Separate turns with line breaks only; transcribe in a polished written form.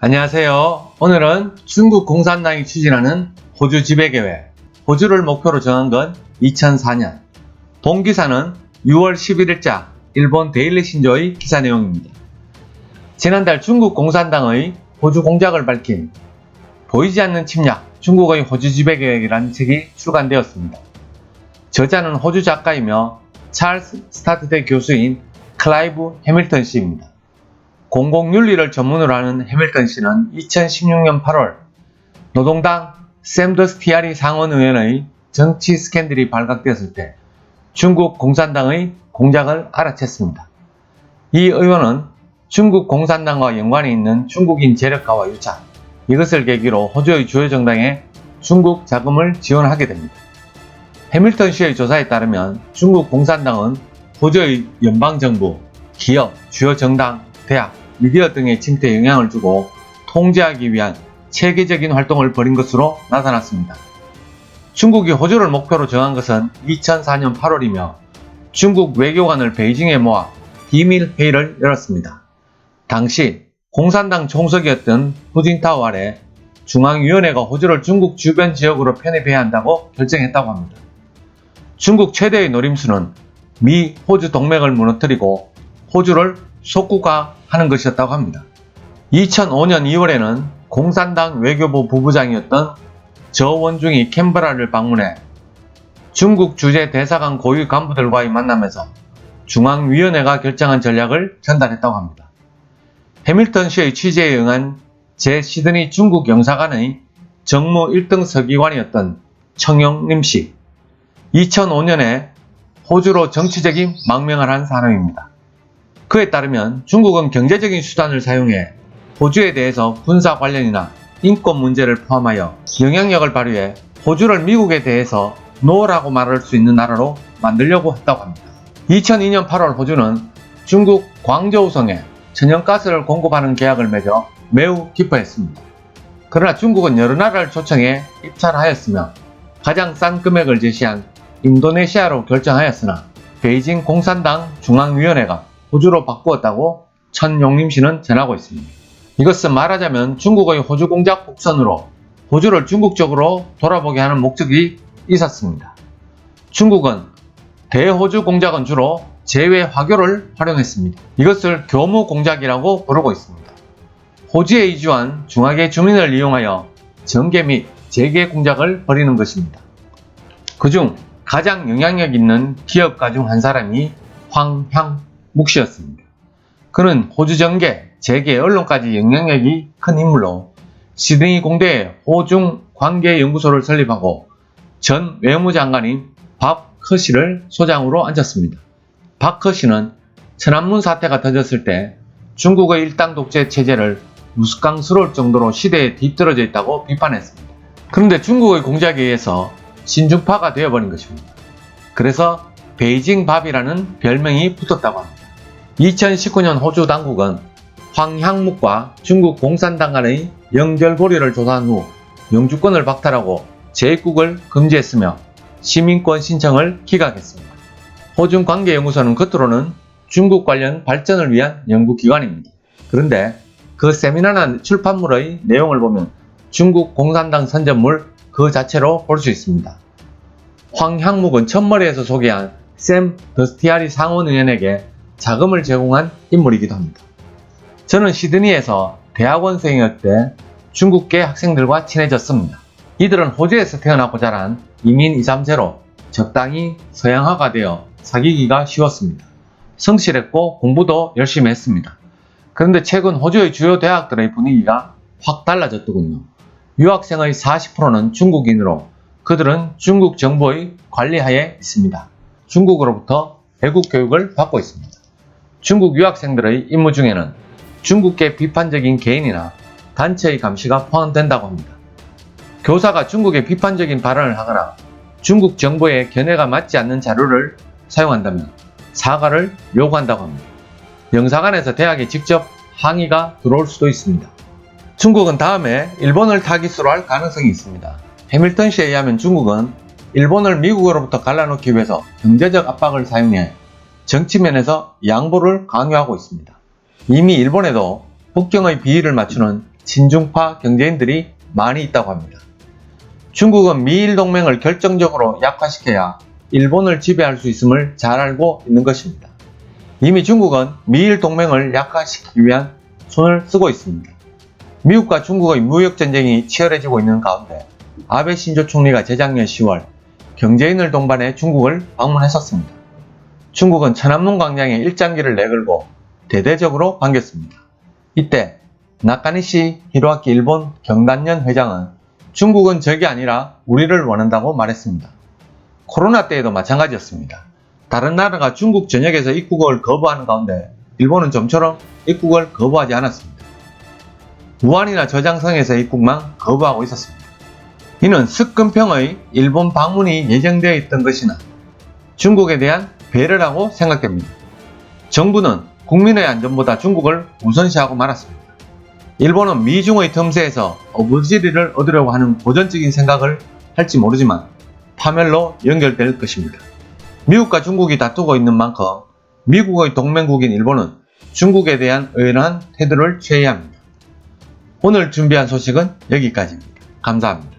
안녕하세요. 오늘은 중국 공산당이 추진하는 호주 지배계획, 호주를 목표로 정한 건 2004년. 본 기사는 6월 11일자 일본 데일리 신조의 기사 내용입니다. 지난달 중국 공산당의 호주 공작을 밝힌 보이지 않는 침략, 중국의 호주 지배계획이라는 책이 출간되었습니다. 저자는 호주 작가이며 찰스 스타트대 교수인 클라이브 해밀턴 씨입니다. 공공윤리를 전문으로 하는 해밀턴 씨는 2016년 8월 노동당 샘더스티아리 상원의원의 정치 스캔들이 발각되었을 때 중국 공산당의 공작을 알아챘습니다. 이 의원은 중국 공산당과 연관이 있는 중국인 재력가와 유착, 이것을 계기로 호주의 주요 정당에 중국 자금을 지원하게 됩니다. 해밀턴 씨의 조사에 따르면 중국 공산당은 호주의 연방정부, 기업, 주요 정당, 대학, 미디어 등의 침투에 영향을 주고 통제하기 위한 체계적인 활동을 벌인 것으로 나타났습니다. 중국이 호주를 목표로 정한 것은 2004년 8월이며 중국 외교관을 베이징에 모아 비밀 회의를 열었습니다. 당시 공산당 총석이었던 후진타오 아래 중앙위원회가 호주를 중국 주변 지역으로 편입해야 한다고 결정했다고 합니다. 중국 최대의 노림수는 미 호주 동맹을 무너뜨리고 호주를 속국화하는 것이었다고 합니다. 2005년 2월에는 공산당 외교부 부부장이었던 저원중이 캔버라를 방문해 중국 주재 대사관 고위 간부들과의 만남에서 중앙위원회가 결정한 전략을 전달했다고 합니다. 해밀턴 씨의 취재에 응한 제 시드니 중국 영사관의 정무 1등 서기관이었던 청영림 씨, 2005년에 호주로 정치적인 망명을 한 사람입니다. 그에 따르면 중국은 경제적인 수단을 사용해 호주에 대해서 군사 관련이나 인권 문제를 포함하여 영향력을 발휘해 호주를 미국에 대해서 노라고 말할 수 있는 나라로 만들려고 했다고 합니다. 2002년 8월 호주는 중국 광저우성에 천연가스를 공급하는 계약을 맺어 매우 기뻐했습니다. 그러나 중국은 여러 나라를 초청해 입찰하였으며 가장 싼 금액을 제시한 인도네시아로 결정하였으나 베이징 공산당 중앙위원회가 호주로 바꾸었다고 천용림 씨는 전하고 있습니다. 이것은 말하자면 중국의 호주 공작 복선으로 호주를 중국적으로 돌아보게 하는 목적이 있었습니다. 중국은 대호주 공작은 주로 제외 화교를 활용했습니다. 이것을 교무 공작이라고 부르고 있습니다. 호주에 이주한 중화계 주민을 이용하여 정계 및 재계 공작을 벌이는 것입니다. 그중 가장 영향력 있는 기업가 중 한 사람이 황향묵 씨였습니다. 그는 호주 정계, 재계, 언론까지 영향력이 큰 인물로 시드니 공대에 호중 관계연구소를 설립하고 전 외무장관인 박 허씨를 소장으로 앉혔습니다. 박 허씨는 천안문 사태가 터졌을 때 중국의 일당 독재 체제를 우스꽝스러울 정도로 시대에 뒤떨어져 있다고 비판했습니다. 그런데 중국의 공작에 의해서 신중파가 되어버린 것입니다. 그래서 베이징 밥이라는 별명이 붙었다고 합니다. 2019년 호주 당국은 황향묵과 중국 공산당 간의 연결고리를 조사한 후 영주권을 박탈하고 재입국을 금지했으며 시민권 신청을 기각했습니다. 호중관계연구소는 겉으로는 중국 관련 발전을 위한 연구기관입니다. 그런데 그 세미나나 출판물의 내용을 보면 중국 공산당 선전물 그 자체로 볼 수 있습니다. 황향묵은 첫머리에서 소개한 샘 더스티아리 상원의원에게 자금을 제공한 인물이기도 합니다. 저는 시드니에서 대학원생이었을 때 중국계 학생들과 친해졌습니다. 이들은 호주에서 태어나고 자란 이민 2, 3세로 적당히 서양화가 되어 사귀기가 쉬웠습니다. 성실했고 공부도 열심히 했습니다. 그런데 최근 호주의 주요 대학들의 분위기가 확 달라졌더군요. 유학생의 40%는 중국인으로 그들은 중국 정부의 관리하에 있습니다. 중국으로부터 외국 교육을 받고 있습니다. 중국 유학생들의 임무 중에는 중국계 비판적인 개인이나 단체의 감시가 포함된다고 합니다. 교사가 중국에 비판적인 발언을 하거나 중국 정부의 견해가 맞지 않는 자료를 사용한다면 사과를 요구한다고 합니다. 영사관에서 대학에 직접 항의가 들어올 수도 있습니다. 중국은 다음에 일본을 타깃으로 할 가능성이 있습니다. 해밀턴 씨에 의하면 중국은 일본을 미국으로부터 갈라놓기 위해서 경제적 압박을 사용해 정치면에서 양보를 강요하고 있습니다. 이미 일본에도 북경의 비위를 맞추는 친중파 경제인들이 많이 있다고 합니다. 중국은 미일 동맹을 결정적으로 약화시켜야 일본을 지배할 수 있음을 잘 알고 있는 것입니다. 이미 중국은 미일 동맹을 약화시키기 위한 손을 쓰고 있습니다. 미국과 중국의 무역전쟁이 치열해지고 있는 가운데 아베 신조 총리가 재작년 10월 경제인을 동반해 중국을 방문했었습니다. 중국은 천안문 광장에 일장기를 내걸고 대대적으로 반겼습니다. 이때 나카니시 히로아키 일본 경단련 회장은 중국은 적이 아니라 우리를 원한다고 말했습니다. 코로나 때에도 마찬가지였습니다. 다른 나라가 중국 전역에서 입국을 거부하는 가운데 일본은 좀처럼 입국을 거부하지 않았습니다. 우한이나 저장성에서 입국만 거부하고 있었습니다. 이는 습근평의 일본 방문이 예정되어 있던 것이나 중국에 대한 배려라고 생각됩니다. 정부는 국민의 안전보다 중국을 우선시하고 말았습니다. 일본은 미중의 틈새에서 어부지리를 얻으려고 하는 고전적인 생각을 할지 모르지만 파멸로 연결될 것입니다. 미국과 중국이 다투고 있는 만큼 미국의 동맹국인 일본은 중국에 대한 의연한 태도를 취해야 합니다. 오늘 준비한 소식은 여기까지입니다. 감사합니다.